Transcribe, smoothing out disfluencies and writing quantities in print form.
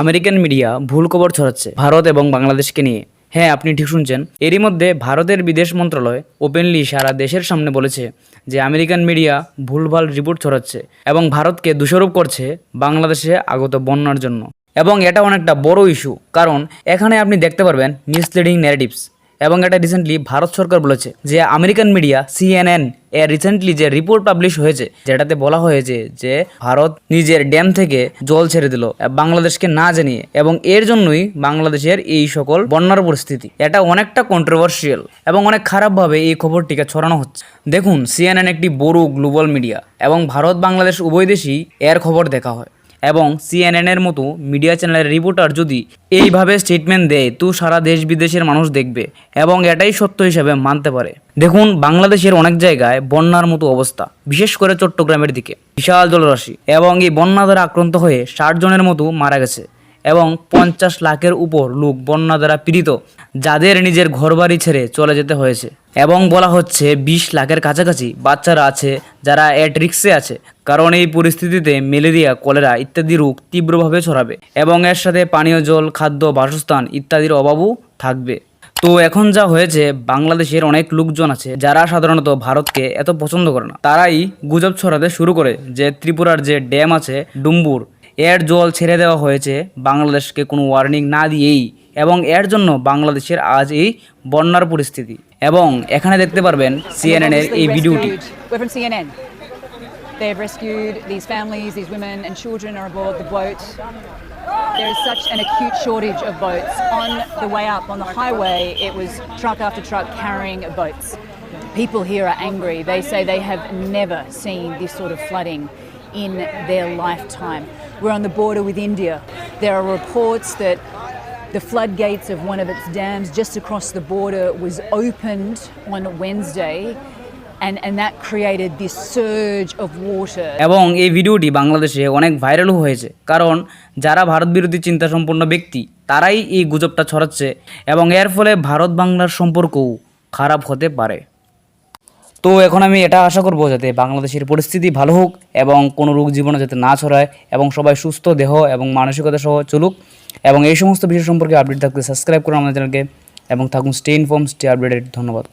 American media ভুল খবর ছড়াচ্ছে ভারত এবং বাংলাদেশকে নিয়ে। হ্যাঁ, আপনি ঠিক শুনছেন। এরই মধ্যে ভারতের বিদেশ মন্ত্রণালয় ওপেনলি সারা দেশের সামনে বলেছে যে আমেরিকান মিডিয়া ভুলভাল রিপোর্ট ছড়াচ্ছে এবং ভারতকে দোষারোপ করছে বাংলাদেশে আগত বন্যার জন্য। এবং এটা অনেকটা বড় ইস্যু, কারণ এখানে আপনি দেখতে পারবেন মিসলিডিং ন্যারেটিভস। এবং এটা রিসেন্টলি ভারত সরকার বলেছে যে আমেরিকান মিডিয়া CNN এর রিসেন্টলি যে রিপোর্ট পাবলিশ হয়েছে, যেটাতে বলা হয়েছে যে ভারত নিজের ড্যাম থেকে জল ছেড়ে দিল বাংলাদেশকে না জানিয়ে, এবং এর জন্যই বাংলাদেশের এই সকল বন্যার পরিস্থিতি। এটা অনেকটা কন্ট্রোভার্সিয়াল এবং অনেক খারাপভাবে এই খবরটিকে ছড়ানো হচ্ছে। দেখুন, CNN একটি বড় গ্লোবাল মিডিয়া এবং ভারত বাংলাদেশ উভয় দেশেই এর খবর দেখা হয়, এবং CNN এর মতো মিডিয়া চ্যানেলের রিপোর্টার যদি এইভাবে স্টেটমেন্ট দেয় তো সারা দেশ বিদেশের মানুষ দেখবে এবং এটাই সত্য হিসেবে মানতে পারে। দেখুন, বাংলাদেশের অনেক জায়গায় বন্যার মতো অবস্থা, বিশেষ করে চট্টগ্রামের দিকে বিশাল জলরাশি, এবং এই বন্যা দ্বারা আক্রান্ত হয়ে 60 জনের মতো মারা গেছে এবং 50 লাখের উপর লোক বন্যা দ্বারা পীড়িত, যাদের নিজের ঘরবাড়ি ছেড়ে চলে যেতে হয়েছে। এবং বলা হচ্ছে 20 লাখের কাছাকাছি বাচ্চারা আছে যারা অ্যাট রিস্কে আছে, কারণ এই পরিস্থিতিতে ম্যালেরিয়া, কলেরা ইত্যাদি রোগ তীব্রভাবে ছড়াবে এবং এর সাথে পানীয় জল, খাদ্য, বাসস্থান ইত্যাদির অভাবও থাকবে। তো এখন যা হয়েছে, বাংলাদেশের অনেক লোকজন আছে যারা সাধারণত ভারতকে এত পছন্দ করে না, তারাই গুজব ছড়াতে শুরু করে যে ত্রিপুরার যে ড্যাম আছে ডুম্বুর, এর জল ছেড়ে দেওয়া হয়েছে বাংলাদেশকে কোনো ওয়ার্নিং না দিয়েই, এবং এর জন্য বাংলাদেশের আজ এই বন্যার পরিস্থিতি। এবং এখানে দেখতে পারবেন CNN এর এই ভিডিওটি। They've rescued these families, these women and children are aboard the boat. There is such an acute shortage of boats. On the way up on the highway, it was truck after truck carrying boats. People here are angry. They say they have never seen this sort of flooding in their lifetime. We're on the border with India. There are reports that the floodgates of one of its dams just across the border was opened on Wednesday. And that created this surge of water. এবং এই ভিডিওটি বাংলাদেশে অনেক ভাইরালও হয়েছে, কারণ যারা ভারত বিরোধী চিন্তা সম্পন্ন ব্যক্তি তারাই এই গুজবটা ছড়াচ্ছে, এবং এর ফলে ভারত বাংলার সম্পর্কও খারাপ হতে পারে। তো এখন আমি এটা আশা করব যাতে বাংলাদেশের পরিস্থিতি ভালো হোক এবং কোনো রোগ জীবনে যাতে না ছড়ায়, এবং সবাই সুস্থ দেহ এবং মানসিকতা সহ চলুক। এবং এই সমস্ত বিষয় সম্পর্কে আপডেট থাকতে সাবস্ক্রাইব করুন আমাদের চ্যানেলকে, এবং থাকুন স্টে ইনফর্ম, স্টে আপডেটেড। ধন্যবাদ।